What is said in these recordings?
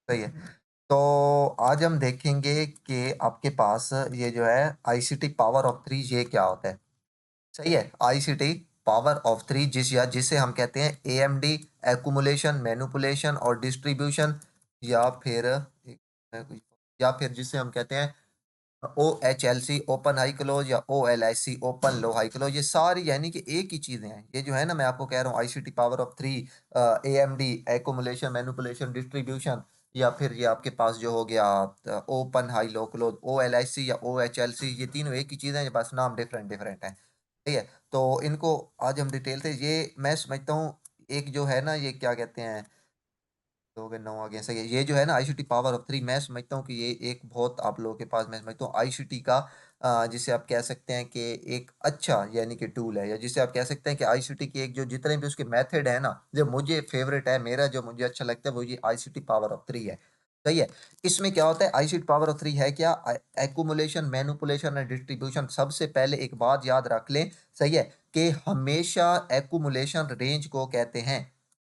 सही है। तो आज हम देखेंगे कि आपके पास ये जो है आईसीटी पावर ऑफ थ्री ये क्या होता है। सही है। आईसीटी पावर ऑफ थ्री जिसे हम कहते हैं एएमडी, एक्यूमुलेशन, मैनिपुलेशन और डिस्ट्रीब्यूशन, या फिर जिसे हम कहते हैं O H L C open high close, या O L I C open low high close. ये सारी यानी कि एक ही चीजें हैं। ये जो है ना, मैं आपको कह रहा हूँ ICT power of three, A M D, accumulation, manipulation, distribution, या फिर ये आपके पास जो हो गया open high low close, O L I C या ओ एच एल सी, ये तीनों एक ही चीजें हैं, बस नाम डिफरेंट डिफरेंट है। ठीक है। तो इनको आज हम डिटेल से, ये मैं समझता हूँ एक जो है ना, ये क्या कहते हैं, 2 के 9 आ गए। सही है। ये जो है ना आईसीटी पावर ऑफ थ्री, मैं समझता हूँ कि ये एक बहुत आप लोगों के पास, मैं समझता हूँ आईसीटी का जिसे आप कह सकते हैं कि एक अच्छा यानी कि टूल है, या जिसे आप कह सकते हैं कि आईसीटी की एक जो जितने भी उसके मेथड है ना, जो मुझे फेवरेट है, मेरा जो मुझे अच्छा लगता है वो ये आईसीटी पावर ऑफ थ्री है। सही है। इसमें क्या होता है, आईसीटी पावर ऑफ थ्री है क्या, एक्यूमुलेशन, मैनिपुलेशन और डिस्ट्रीब्यूशन। सबसे पहले एक बात याद रख लें, सही है, कि हमेशा एक्यूमुलेशन रेंज को कहते हैं।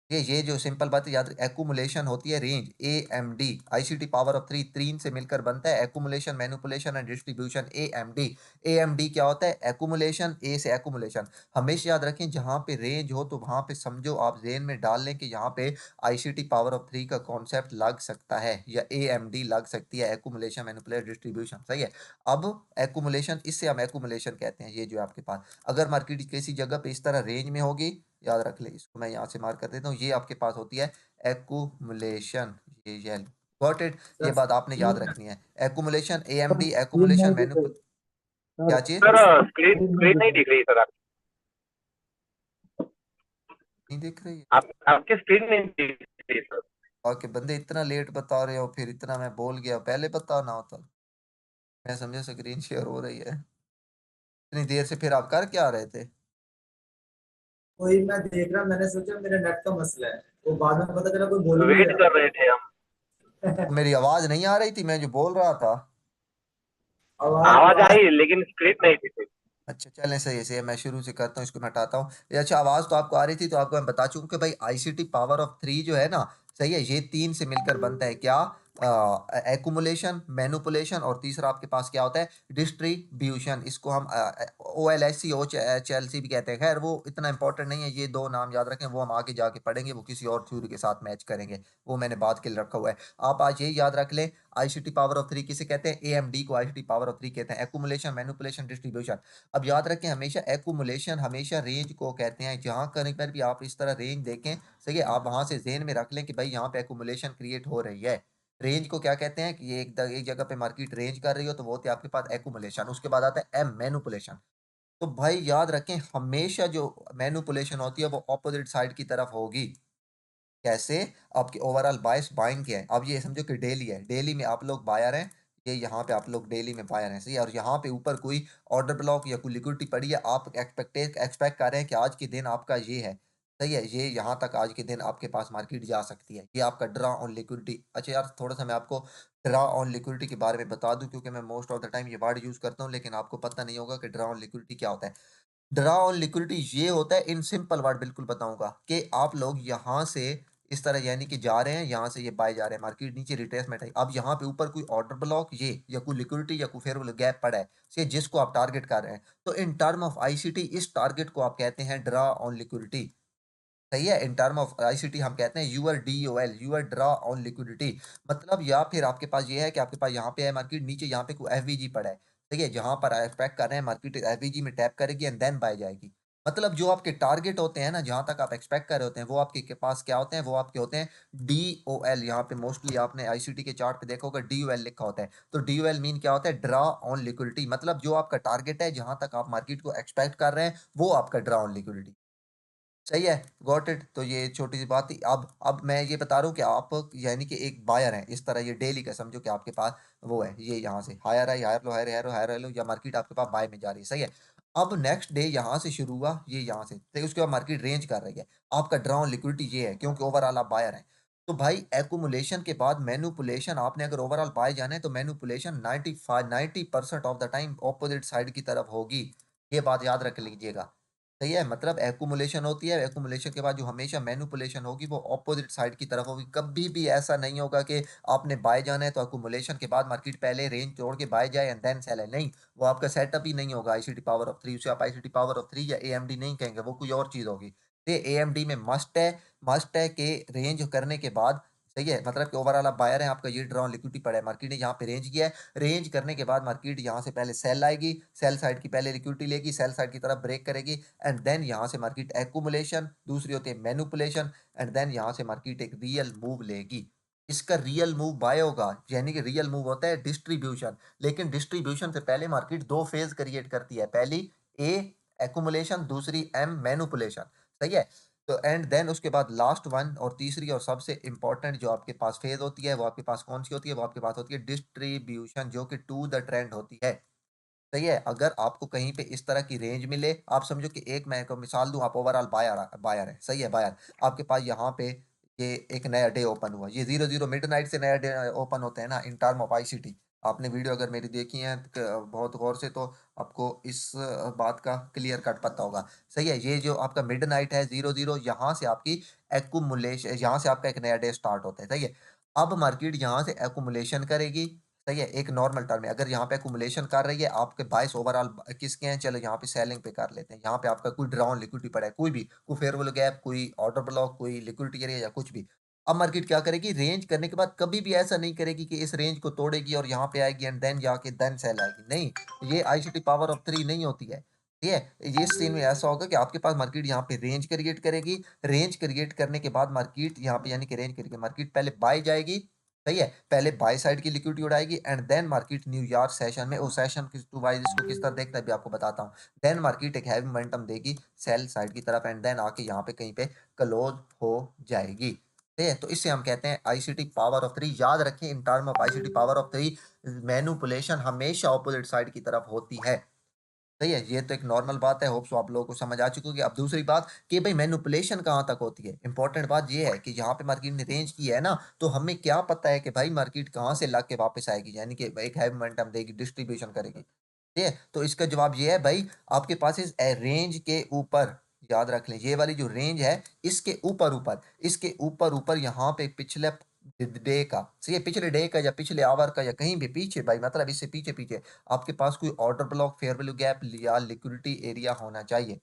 ये जो सिंपल बात है याद, एक्यूमुलेशन होती है range, A M D. ICT power of three तीन से मिलकर बनता है, accumulation, manipulation and distribution, A M D. A M D क्या होता है, एक्यूमुलेशन, ए से एक्यूमुलेशन। हमेशा याद रखें जहां पे रेंज हो तो वहां पे समझो, आप जेन में डाल लें कि यहाँ पे आईसीटी पावर ऑफ थ्री का कॉन्सेप्ट लग सकता है, या ए एम डी लग सकती है, एक्यूमुलेशन, मैनिपुलेशन, डिस्ट्रीब्यूशन। सही है। अब एक्यूमुलेशन, इससे हम एक्यूमुलेशन कहते हैं। ये जो है आपके पास, अगर मार्केट किसी जगह पे इस तरह रेंज में होगी, याद रख ले, इसको मैं यहाँ से मार्क कर देता हूँ, ये आपके पास होती है एक्यूमुलेशन। ये गॉट इट। ये सर बात आपने याद 3 मिनट। रखनी है। Accumulation, sir AMD, screen accumulation, नहीं दिख मैन्युप रही। सर क्या चीज सर स्क्रीन स्क्रीन नहीं स्क्रीन दिख नहीं रही। दिख रही सर। आप नहीं दिख रही है? आपकी स्क्रीन नहीं दिख रही सर। ओके, बंदे इतना लेट बता रहे हो, फिर इतना मैं बोल गया, पहले बता ना होता। मैं समझा स्क्रीन शेयर हो रही है। इतनी देर से फिर आप कर क्या रहे थे? वही मैं देख रहा, मैंने सोचा मेरे नेट का मसला है। वो बाद में पता चला कोई बोल ही नहीं वेट रहा। कर रहे थे हम। मेरी आवाज नहीं आ रही थी, मैं जो बोल रहा था? आवाज तो आवाज आ आई लेकिन स्क्रीन नहीं दिख रही। अच्छा, चलें, सही है, सही है। मैं शुरू से करता हूँ, इसको मैं हटाता हूँ। ये अच्छा, आवाज़ तो आपको आ रही थी, तो आपको मैं बता चूंगा कि भाई आईसीटी पावर ऑफ थ्री जो है ना, सही है, ये तीन से मिलकर बनता है क्या, एक्यूमुलेशन, मैनिपुलेशन, और तीसरा आपके पास क्या होता है, डिस्ट्रीब्यूशन। इसको हम O L S C, O H L C भी कहते हैं। खैर वो इतना इंपॉर्टेंट नहीं है, ये दो नाम याद रखें, वो हम आगे जाके पढ़ेंगे, वो किसी और थ्योरी के साथ मैच करेंगे, वो मैंने बात के लिए रखा हुआ है। आप आज ये याद रख लें, आईसीटी पावर ऑफ थ्री किसे कहते हैं, एएमडी को आईसीटी पावर ऑफ थ्री कहते हैं, एक्यूमुलेशन, मैनिपुलेशन, डिस्ट्रीब्यूशन। अब याद रखें, हमेशा एक्यूमुलेशन हमेशा रेंज को कहते हैं। जहां कहीं पर भी आप इस तरह रेंज देखें, सही है, आप वहां से जेन में रख लें कि भाई यहाँ पे एक्यूमुलेशन क्रिएट हो रही है। रेंज को क्या कहते हैं, कि ये एक जगह पे मार्केट रेंज कर रही हो, तो वो होती है आपके पास एक्यूमुलेशन। उसके बाद आता है एम, मैनिपुलेशन। तो भाई याद रखें, हमेशा जो मैनिपुलेशन होती है वो ऑपोजिट साइड की तरफ होगी। कैसे? आपकी ओवरऑल बाइस बाइंग क्या है, अब ये समझो कि डेली है, डेली में आप लोग बायर हैं, ये यहाँ पे आप लोग डेली में बायर हैं, सही है, और यहाँ पे ऊपर कोई ऑर्डर ब्लॉक या कोई लिक्विडिटी पड़ी है, आप एक्सपेक्ट कर रहे हैं कि आज के दिन आपका ये है, सही है, ये यहाँ तक आज के दिन आपके पास मार्केट जा सकती है, ये आपका ड्रा ऑन लिक्विडिटी। अच्छा यार, थोड़ा सा मैं आपको ड्रा ऑन लिक्विडिटी के बारे में बता दूं, क्योंकि मैं मोस्ट ऑफ द टाइम ये वर्ड यूज करता हूँ, लेकिन आपको पता नहीं होगा कि ड्रा ऑन लिक्विडिटी क्या होता है। ड्रा ऑन लिक्विडिटी ये होता है, इन सिंपल वर्ड बिल्कुल बताऊंगा, कि आप लोग यहाँ से इस तरह यानी कि जा रहे हैं, यहाँ से ये बाय जा रहे हैं, मार्केट नीचे रिट्रेसमेंट है, अब यहाँ पे ऊपर कोई ऑर्डर ब्लॉक ये, या कोई लिक्विडिटी या कोई फेवरेबल गैप पड़ा है, से जिसको आप टारगेट कर रहे हैं, तो इन टर्म ऑफ आईसीटी इस टारगेट को आप कहते हैं ड्रा ऑन लिक्विडिटी। सही है। इन टर्म ऑफ आईसीटी हम कहते हैं your DOL, your draw on liquidity. मतलब, या फिर आपके पास ये है कि आपके पास यहाँ पे है मार्केट, नीचे यहाँ पे कोई एफवीजी पड़ा है, ठीक है, जहां पर एक्सपेक्ट कर रहे हैं मार्केट एफवीजी में टैप करेगी एंड देन बाय जाएगी। मतलब जो आपके टारगेट होते हैं ना, जहां तक आप एक्सपेक्ट कर रहे होते हैं, वो आपके के पास क्या होते हैं, वो आपके होते हैं डीओएल। यहाँ पे मोस्टली आपने आईसीटी के चार्ट पे देखा होगा डीओएल लिखा होता है। तो डीओएल मीन क्या होता है, ड्रा ऑन लिक्विडिटी। मतलब जो आपका टारगेट है, जहां तक आप मार्केट को एक्सपेक्ट कर रहे हैं, वो आपका ड्रा ऑन लिक्विडिटी। सही है। Got it. तो ये छोटी सी बात थी। अब मैं ये बता रहा हूँ कि आप यानी कि एक बायर हैं, इस तरह ये डेली का समझो कि आपके पास वो है, ये यहाँ से हायर है, higher low, higher higher higher low, या मार्केट आपके पास बाय में जा रही है, सही है। अब नेक्स्ट डे यहाँ से शुरू हुआ, ये यहाँ से, तो उसके बाद मार्केट रेंज कर रही है, आपका ड्रॉन लिक्विडिटी ये है, क्योंकि ओवरऑल आप बायर हैं। तो भाई एक्यूमुलेशन के बाद मैनुपुलेशन, आपने अगर ओवरऑल बाय जाना है, तो manipulation 90% of the time opposite side की तरफ होगी। ये बात याद रख लीजिएगा। सही है, मतलब एक्यूमुलेशन होती है, एक्यूमुलेशन के बाद जो हमेशा मैनिपुलेशन होगी वो ऑपोजिट साइड की तरफ होगी। कभी भी ऐसा नहीं होगा कि आपने बाय जाना है तो एक्यूमुलेशन के बाद मार्केट पहले रेंज तोड़ के बाय जाए एंड देन सेल है, नहीं, वो आपका सेटअप ही नहीं होगा आईसीटी पावर ऑफ 3। उसे आप आईसीटी पावर ऑफ 3 या एएमडी नहीं कहेंगे, वो कोई और चीज़ होगी। ये एएमडी में मस्ट है कि रेंज करने के बाद, सही है, मतलब कि ओवरऑल आप बायर हैं, आपका ये ड्रॉन लिक्विडिटी पड़ा है, मार्केट ने यहाँ पे रेंज किया है, रेंज करने के बाद मार्केट यहाँ से पहले सेल आएगी, सेल साइड की पहले लिक्विडिटी लेगी, सेल साइड की तरफ ब्रेक करेगी एंड देन यहाँ से मार्केट एक्यूमुलेशन, दूसरी होती है मैनिपुलेशन एंड देन यहाँ से मार्केट एक रियल मूव लेगी। इसका रियल मूव बाय होगा, यानी कि रियल मूव होता है डिस्ट्रीब्यूशन। लेकिन डिस्ट्रीब्यूशन से पहले मार्केट दो फेज क्रिएट करती है, पहली ए एक्यूमुलेशन, दूसरी एम मैनिपुलेशन, सही है। तो एंड देन उसके बाद लास्ट वन और तीसरी और सबसे इंपॉर्टेंट जो आपके पास फेज होती है वो आपके पास कौन सी होती है, वो आपके पास होती है डिस्ट्रीब्यूशन, जो कि टू द ट्रेंड होती है। सही है, अगर आपको कहीं पे इस तरह की रेंज मिले, आप समझो कि एक मैं को मिसाल दूं, आप ओवरऑल बायर है, सही है, बायर, आपके पास यहाँ पे ये एक नया डे ओपन हुआ, ये 00 मिडनाइट से नया डे ओपन होते हैं ना इन टर्म ऑफ आईसीटी। आपने वीडियो अगर मेरी देखी है बहुत गौर से तो आपको इस बात का क्लियर कट पता होगा। सही है, ये जो आपका मिडनाइट है 00, यहाँ से आपकी एक्यूमुलेशन, यहाँ से आपका एक नया डे स्टार्ट होता है, सही है। अब मार्केट यहाँ से एक्यूमुलेशन करेगी, सही है, एक नॉर्मल टर्म है, अगर यहाँ पे एक्यूमुलेशन कर रही है, आपके बाइस ओवरऑल किसके हैं, चलो यहाँ पे सेलिंग पे कर लेते हैं, यहाँ पे आपका कोई ड्रॉन लिक्विडिटी पड़ा है, कोई भी, कोई फेयरवेल गैप, कोई ऑर्डर ब्लॉक, कोई लिक्विडिटी एरिया या कुछ भी। अब मार्केट क्या करेगी, रेंज करने के बाद कभी भी ऐसा नहीं करेगी कि इस रेंज को तोड़ेगी और यहाँ पे आएगी एंड देन जाके देन सेल आएगी, नहीं, ये आईसीटी पावर ऑफ 3 नहीं होती है। ठीक है, ये सीन में ऐसा होगा कि आपके पास मार्केट यहाँ पे रेंज क्रिएट करेगी, रेंज क्रिएट करने के बाद मार्केट यहाँ पे यानी कि रेंज करके मार्केट पहले बाय जाएगी, सही है, पहले बाय साइड की लिक्विडिटी उड़ाएगी and then market New York session में, उस सेशन किस टू वाइज इसको किस तरह देखता है भी आपको बताता हूँ, देन मार्केट एक हैवी मोमेंटम देगी सेल साइड की तरफ एंड देन आके यहाँ पे कहीं पे क्लोज हो जाएगी। ठीक है, तो इससे हम कहते हैं आईसीटी पावर ऑफ 3। याद रखें, in term of ICT power of 3 manipulation हमेशा ऑपोजिट साइड की तरफ होती है। सही है, ये तो एक नॉर्मल बात है, होप सो आप लोगों को समझ आ चुकी होगी। अब दूसरी बात कि भाई मैनिपुलेशन कहाँ तक होती है, इंपॉर्टेंट बात ये है कि यहाँ पे मार्केट ने रेंज की है ना, तो हमें क्या पता है कि भाई मार्केट कहाँ से लग के वापस आएगी, यानी कि एक है मोमेंटम देगी, डिस्ट्रीब्यूशन करेगी। ठीक है, तो इसका जवाब ये है भाई, आपके पास इस रेंज के ऊपर, याद रख लें, ये वाली जो रेंज है इसके ऊपर ऊपर, इसके ऊपर ऊपर यहाँ पे पिछले डे का, सही है, पिछले डे का या पिछले आवर का या कहीं भी पीछे, भाई मतलब इससे पीछे पीछे आपके पास कोई order block, fair value gap या लिक्विडिटी एरिया होना चाहिए।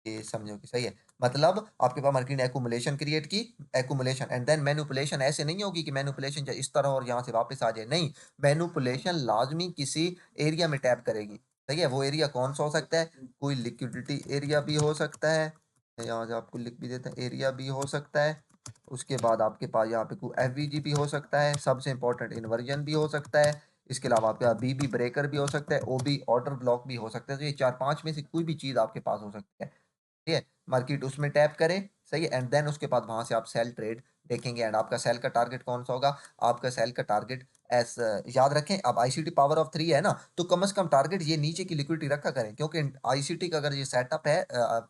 ये समझो कि सही है, मतलब आपके पास मार्केट ने एक्यूमुलेशन क्रिएट की, एक्यूमुलेशन एंड देन मैनिपुलेशन, ऐसे नहीं होगी कि मैनिपुलेशन इस तरह और यहाँ से वापस आ जाए, नहीं, मैनिपुलेशन लाजमी किसी एरिया में टैप करेगी। सही है, वो एरिया कौन सा हो सकता है, कोई लिक्विडिटी एरिया भी हो सकता है, यहाँ से आपको लिख भी देते हैं, एरिया भी हो सकता है, उसके बाद आपके पास यहाँ पे कोई एफवीजी भी हो सकता है, सबसे इंपॉर्टेंट इन्वर्जन भी हो सकता है, इसके अलावा आपका बीबी ब्रेकर भी हो सकता है, ओबी ऑर्डर ब्लॉक भी हो सकता है, तो ये चार पांच में से कोई भी चीज आपके पास हो सकती है। ठीक है, मार्केट उसमें टैप करे, सही है, एंड देन उसके बाद वहां से आप सेल ट्रेड देखेंगे एंड आपका सेल का टारगेट कौन सा होगा, आपका सेल का टारगेट एस, याद रखें, अब आईसीटी पावर ऑफ 3 है ना, तो कम से कम टारगेट ये नीचे की लिक्विडिटी रखा करें, क्योंकि आईसीटी का अगर ये सेटअप है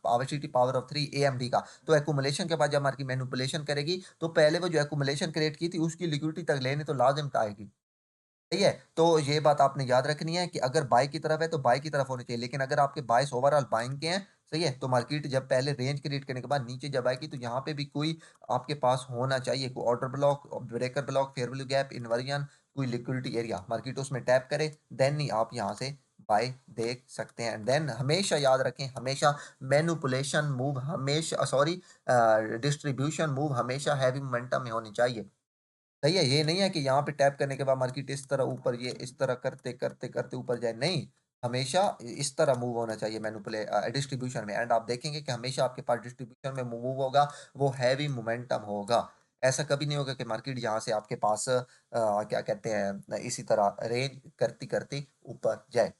आईसीटी पावर ऑफ 3 एएमडी का, तो एक्यूमुलेशन के बाद जब मार्केट मैनिपुलेशन करेगी तो पहले वो जो एक्यूमुलेशन क्रिएट की थी उसकी लिक्विडिटी तक लेने तो लाजिम आएगी। सही है, तो ये बात आपने याद रखनी है कि अगर बाय की तरफ है तो बाय की तरफ होनी चाहिए, लेकिन अगर आपके बायस ओवरऑल बाइंग के हैं, सही है, तो मार्केट जब पहले रेंज क्रिएट करने के बाद नीचे जब आएगी तो यहाँ पे भी कोई आपके पास होना चाहिए, कोई order block, breaker block, fair value gap, inversion, कोई लिक्विडिटी एरिया, मार्केट उसमें टैप करे, देन ही आप यहाँ से बाय देख सकते हैं। देन हमेशा याद रखें, हमेशा मैनिपुलेशन मूव हमेशा, सॉरी, डिस्ट्रीब्यूशन मूव हमेशा हैवी मोमेंटम में होनी चाहिए। सही है, ये नहीं है कि यहाँ पे टैप करने के बाद मार्केट इस तरह ऊपर, ये इस तरह करते करते करते ऊपर जाए, नहीं, हमेशा इस तरह मूव होना चाहिए मैनिपुले डिस्ट्रीब्यूशन में, एंड आप देखेंगे कि हमेशा आपके पास डिस्ट्रीब्यूशन में मूव होगा, वो हैवी मोमेंटम होगा। ऐसा कभी नहीं होगा कि मार्केट यहाँ से आपके पास क्या कहते हैं इसी तरह रेंज करती करती ऊपर जाए।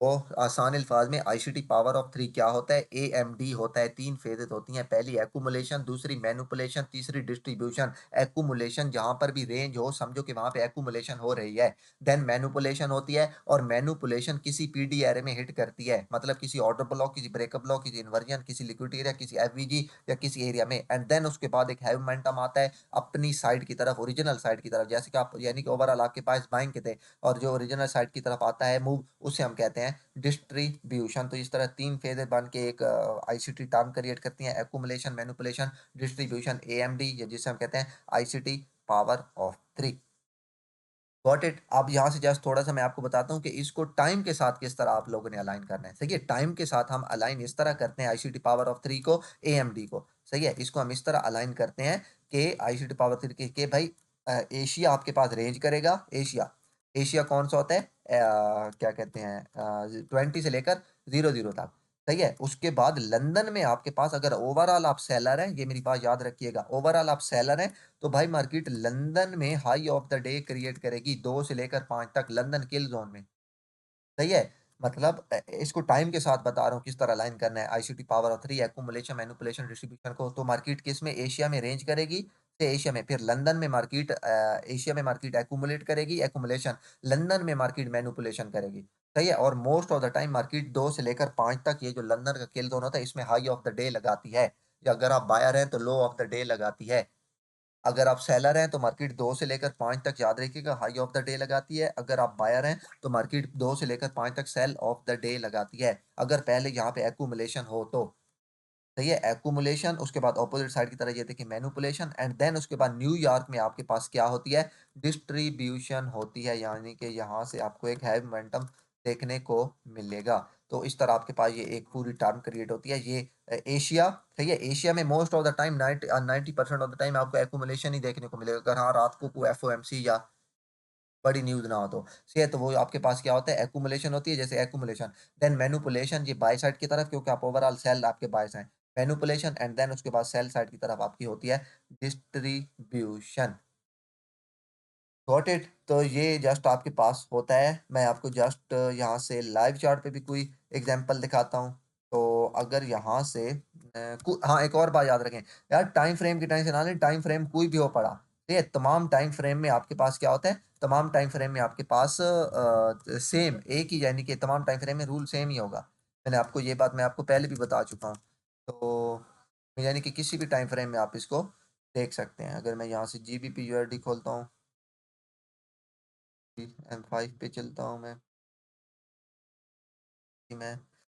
वो आसान अल्फाज में आईसीटी पावर ऑफ 3 क्या होता है, एएमडी होता है, तीन फेजेस होती हैं, पहली एक्यूमुलेशन, दूसरी मैनिपुलेशन, तीसरी डिस्ट्रीब्यूशन। एक्यूमुलेशन जहां पर भी रेंज हो समझो कि वहां पे एक्यूमुलेशन हो रही है, देन मैनिपुलेशन होती है, और मैनिपुलेशन किसी पीडी एरे में हिट करती है, मतलब किसी ऑर्डर ब्लॉक, किसी ब्रेकअप ब्लॉक, किसी इन्वर्जन, किसी लिक्विडिटी एरिया, किसी एफवीजी या किसी एरिया में, एंड देन उसके बाद एक हैवी मोमेंटम आता है अपनी साइड की तरफ, ओरिजिनल साइड की तरफ, जैसे कि आप यानी कि ओवरऑल आपके पास बाइंग के थे और जो ओरिजिनल साइड की तरफ आता है मूव, उसे हम कहते हैं हैं डिस्ट्रीब्यूशन। तो इस तरह 3 फेजेज़ बन के एक आईसीटी टर्म क्रिएट करती हैं, एक्युमुलेशन, मैनिपुलेशन, डिस्ट्रीब्यूशन, एएमडी, या जिसे हम कहते हैं ICT power of 3। Got it. अब यहाँ से जस्ट थोड़ा-सा मैं आपको बताता हूँ कि इसको टाइम के साथ किस तरह आप लोगों ने अलाइन करना है। सही है? टाइम के साथ हम अलाइन इस तरह करते हैं आईसीटी पावर ऑफ 3 को एएमडी को। सही है? इसको हम इस तरह अलाइन करते हैं कि आईसीटी पावर 3 के भाई एशिया आपके पास रेंज करेगा, एशिया। एशिया कौन-सा होता है? क्या कहते हैं 20 से लेकर 00 तक। सही है? उसके बाद लंदन में आपके पास अगर ओवरऑल आप सेलर हैं, ये मेरी बात याद रखिएगा, ओवरऑल आप सेलर हैं तो भाई मार्केट लंदन में high of the day create करेगी 2 से लेकर 5 तक लंदन किल जोन में। सही है? मतलब इसको टाइम के साथ बता रहा हूँ किस तरह अलाइन करना है ICT power of 3 accumulation, manipulation, distribution को। तो मार्केट किस में? एशिया में रेंज करेगी, तो एशिया में। फिर लंदन में मार्केट एशिया में मार्केट एक्युमुलेट करेगी, एक्युमुलेशन। लंदन में मार्केट मैनिपुलेशन करेगी। सही है? और most of the time market 2 से लेकर 5 तक ये जो लंदन का किल जोन होता है इसमें हाई ऑफ द डे लगाती है। या अगर आप बायर हैं तो लो ऑफ द डे लगाती है। अगर आप सेलर हैं तो मार्केट 2 से लेकर 5 तक याद रखिएगा हाई ऑफ द डे लगाती है। अगर आप बायर हैं तो मार्केट 2 से लेकर 5 तक सेल ऑफ द डे लगाती है। अगर पहले यहाँ पे एक्यूमुलेशन हो तो। सही है? एक्यूमुलेशन, उसके बाद अपोजिट साइड की तरह ये देखिए मैनिपुलेशन, एंड देन उसके बाद न्यूयॉर्क में आपके पास क्या होती है? डिस्ट्रीब्यूशन होती है, यानी कि यहाँ से आपको एक हैवी मोमेंटम देखने को मिलेगा। तो इस तरह आपके पास ये एक पूरी टर्म क्रिएट होती है। ये एशिया। सही है? एशिया में most of the time 90% of the time आपको एक्यूमुलेशन ही देखने को मिलेगा। अगर हाँ रात को कोई एफओएमसी या बड़ी न्यूज़ ना हो तो। सही है? तो वो आपके पास क्या होता है? एक्यूमुलेशन होती है, जैसे एक्यूमुलेशन। देन मैनिपुलेशन, ये बाय साइड की तरफ, क्योंकि आप ओवरऑल सेल आपके बायस हैं। मैनिपुलेशन, एंड देन उसके बाद सेल साइड की तरफ आपकी होती है डिस्ट्रीब्यूशन। Got it? तो ये जस्ट आपके पास होता है। मैं आपको जस्ट यहाँ से लाइव चार्ट पे भी कोई एग्जांपल दिखाता हूँ। तो अगर यहाँ से हाँ, एक और बात याद रखें यार, टाइम फ्रेम की टेंशन ना लें। टाइम फ्रेम कोई भी हो पड़ा, ठीक है? तमाम टाइम फ्रेम में आपके पास क्या होता है? तमाम टाइम फ्रेम में आपके पास सेम एक ही, यानी कि तमाम टाइम फ्रेम में रूल सेम ही होगा। मैंने आपको ये बात मैं आपको पहले भी बता चुका हूँ। तो यानी कि किसी भी टाइम फ्रेम में आप इसको देख सकते हैं। अगर मैं यहाँ से जीबीपी यूआरडी खोलता हूँ, M5 पे चलता हूँ मैं।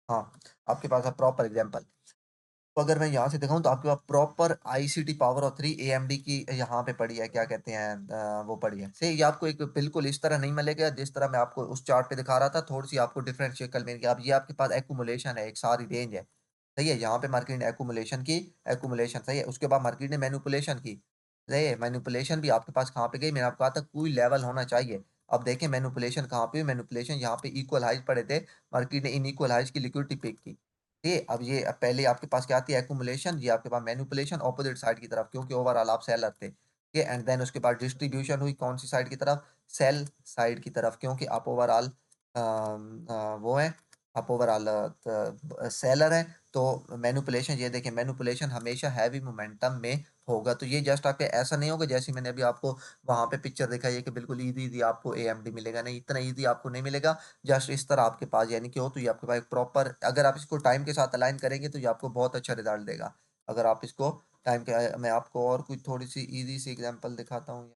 हाँ, आपके पास है प्रॉपर एग्जांपल। तो अगर मैं यहाँ से दिखाऊँ तो आपके पास proper ICT power of 3 AMD की यहाँ पे पड़ी है, क्या कहते हैं वो पड़ी है। सही, ये आपको एक बिल्कुल इस तरह नहीं मिलेगा जिस तरह मैं आपको उस चार्ट पे दिखा रहा था, थोड़ी-सी आपको डिफरेंट शक्ल मिलेगी। अब ये आपके पास एक्युमुलेशन है, एक सारी रेंज है। सही है? यहाँ पे मार्केट ने एक्युमुलेशन की, एक्युमुलेशन। सही है? उसके बाद मार्केट ने मैनिपुलेशन की। सही है? मैनिपुलेशन भी आपके पास कहाँ पे गई? मैंने आपको कहा था कोई लेवल होना चाहिए। अब देखें मैनिपुलेशन कहाँ पे हुई? मैनिपुलेशन यहाँ पे इक्वल हाइज़ पड़े थे, मार्केट ने इनइक्वल हाइज़ की लिक्विडिटी पिक की। ये अब ये पहले आपके पास क्या आती है? एक्युमुलेशन, ये आपके पास मैनिपुलेशन अपोजिट साइड की तरफ, क्योंकि ओवरऑल आप सेलर थे। ये एंड देन उसके बाद डिस्ट्रीब्यूशन हुई कौन सी साइड की तरफ? सेल साइड की तरफ, क्योंकि आप ओवरऑल वो हैं, आप ओवरऑल सेलर हैं। तो मैनिपुलेशन, ये देखें मैनिपुलेशन हमेशा हैवी मोमेंटम में होगा। तो ये जस्ट आपके ऐसा नहीं होगा जैसे मैंने अभी आपको वहाँ पे पिक्चर दिखाई है कि बिल्कुल ईज़ी-ईज़ी आपको एएमडी मिलेगा, नहीं इतना ईज़ी आपको नहीं मिलेगा। जस्ट इस तरह आपके पास यानी कि हो तो ये आपके पास एक प्रॉपर, अगर आप इसको टाइम के साथ अलाइन करेंगे तो ये आपको बहुत अच्छा रिजल्ट देगा। अगर आप इसको टाइम के मैं आपको और कोई थोड़ी-सी ईज़ी सी एग्ज़ाम्पल दिखाता हूँ।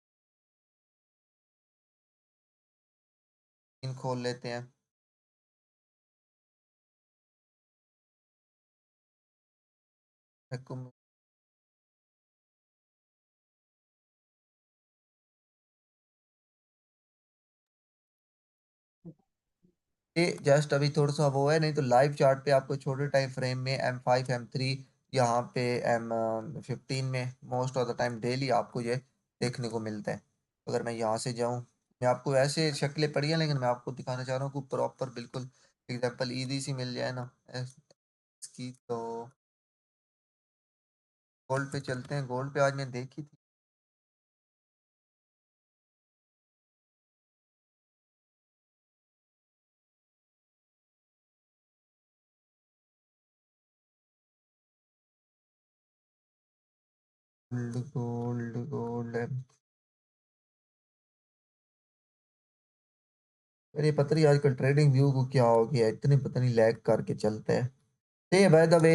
इन खोल लेते हैं। एक्कुम ये जस्ट अभी थोड़ा-सा वो है, नहीं तो लाइव चार्ट पे आपको छोटे टाइम फ्रेम में M5, M3, यहाँ पे M15 में most of the time daily आपको ये देखने को मिलता है। अगर मैं यहाँ से जाऊँ, मैं आपको ऐसे शक्लें पड़ी हैं लेकिन मैं आपको दिखाना चाह रहा हूँ कि प्रॉपर बिल्कुल एग्ज़ाम्पल ईज़ी सी मिल जाए ना इसकी। तो गोल्ड पे चलते हैं। गोल्ड पे आज मैंने देखी थी गोल्ड, गोल्ड, गोल्ड। अरे पता नहीं आजकल ट्रेडिंग व्यू को क्या हो गया है, इतने पता नहीं लैग करके चलता है। ये बाय द वे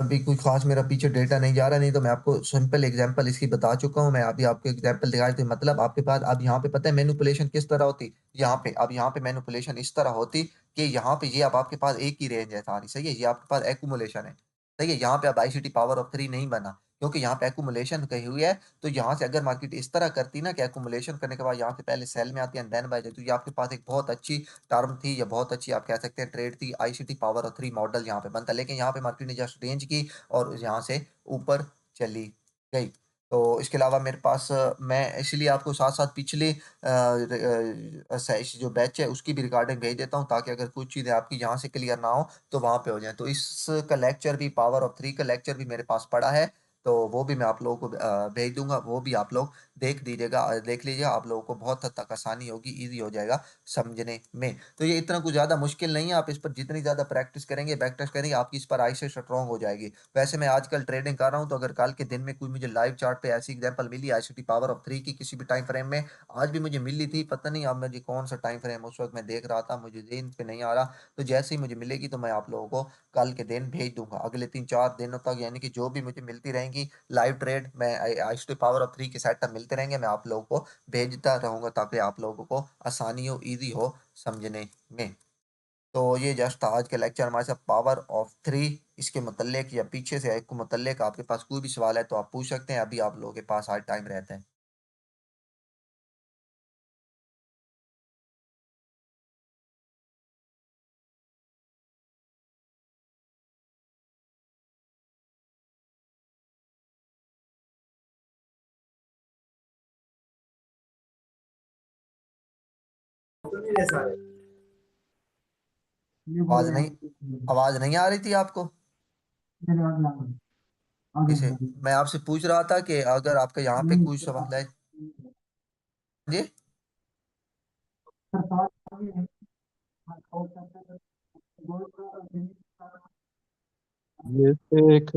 अभी कोई खास मेरा पीछे डेटा नहीं जा रहा, नहीं तो मैं आपको सिंपल एग्जांपल इसकी बता चुका हूँ। मैं अभी आपको एग्जांपल दिखा देती हूँ। मतलब आपके पास अब यहाँ पे पता है मैनिपुलेशन किस तरह होती, यहाँ पे अब यहाँ पे मैनिपुलेशन इस तरह होती कि यहाँ पे ये अब आपके पास एक ही रेंज है सारी, सही है, ये आपके पास एक्यूमुलेशन है, सही है। यहाँ पे अब आईसीटी पावर ऑफ 3 नहीं बना, क्योंकि यहाँ पे एक्यूमुलेशन कही हुई है। तो यहाँ से अगर मार्केट इस तरह करती ना कि एक्यूमुलेशन करने के बाद यहाँ से पहले सेल में आती है देन बाय, तो ये आपके पास एक बहुत अच्छी टर्म थी, या बहुत अच्छी आप कह सकते हैं ट्रेड थी, आईसीटी पावर ऑफ 3 मॉडल यहाँ पे बनता। लेकिन यहाँ पे मार्केट ने जस्ट रेंज की और यहाँ से ऊपर चली गई। तो इसके अलावा मेरे पास मैं इसलिए आपको साथ साथ पिछले जो बैच है उसकी भी रिकॉर्डिंग भेज देता हूँ, ताकि अगर कुछ चीज़ें आपकी यहाँ से क्लियर ना हो तो वहाँ पे हो जाए। तो इसका लेक्चर भी, पावर ऑफ 3 का लेक्चर भी मेरे पास पड़ा है, तो वो भी मैं आप लोगों को भेज दूंगा, वो भी आप लोग देख दीजिएगा, देख लीजिएगा। आप लोगों को बहुत हद तक आसानी होगी, इजी हो जाएगा समझने में। तो ये इतना कुछ ज़्यादा मुश्किल नहीं है, आप इस पर जितनी ज़्यादा प्रैक्टिस करेंगे आपकी इस पर आई से स्ट्रॉन्ग हो जाएगी। वैसे मैं आजकल ट्रेडिंग कर रहा हूँ, तो अगर कल के दिन में कोई मुझे लाइव चार्ट पे ऐसी एग्जांपल मिली आईसीटी पावर ऑफ 3 की किसी भी टाइम फ्रेम में, आज भी मुझे मिली थी, पता नहीं अब मुझे कौन सा टाइम फ्रेम उस वक्त मैं देख रहा था, मुझे जेन पे नहीं आ रहा। तो जैसे ही मुझे मिलेगी तो मैं आप लोगों को कल के दिन भेज दूंगा, अगले 3-4 दिनों तक, यानी कि जो भी मुझे मिलती रहेंगी लाइव ट्रेड, मैं आईसीटी पावर ऑफ 3 के सेटअप मिलते रहेंगे, मैं आप लोगों को भेजता रहूंगा, ताकि आप लोगों को आसानी हो, ईजी हो समझने में। तो ये जस्ट था आज के लेक्चर हमारे साथ पावर ऑफ 3, इसके मुतल्लिक या पीछे से एक को मुतल्लिक आपके पास कोई भी सवाल है तो आप पूछ सकते हैं, अभी आप लोगों के पास आज टाइम रहता है। तो नहीं रहे सारे। आवाज नहीं, आवाज नहीं आ रही थी आपको? इसे मैं आपसे पूछ रहा था कि अगर आपका यहाँ पे कोई सवाल है जी। ये तो एक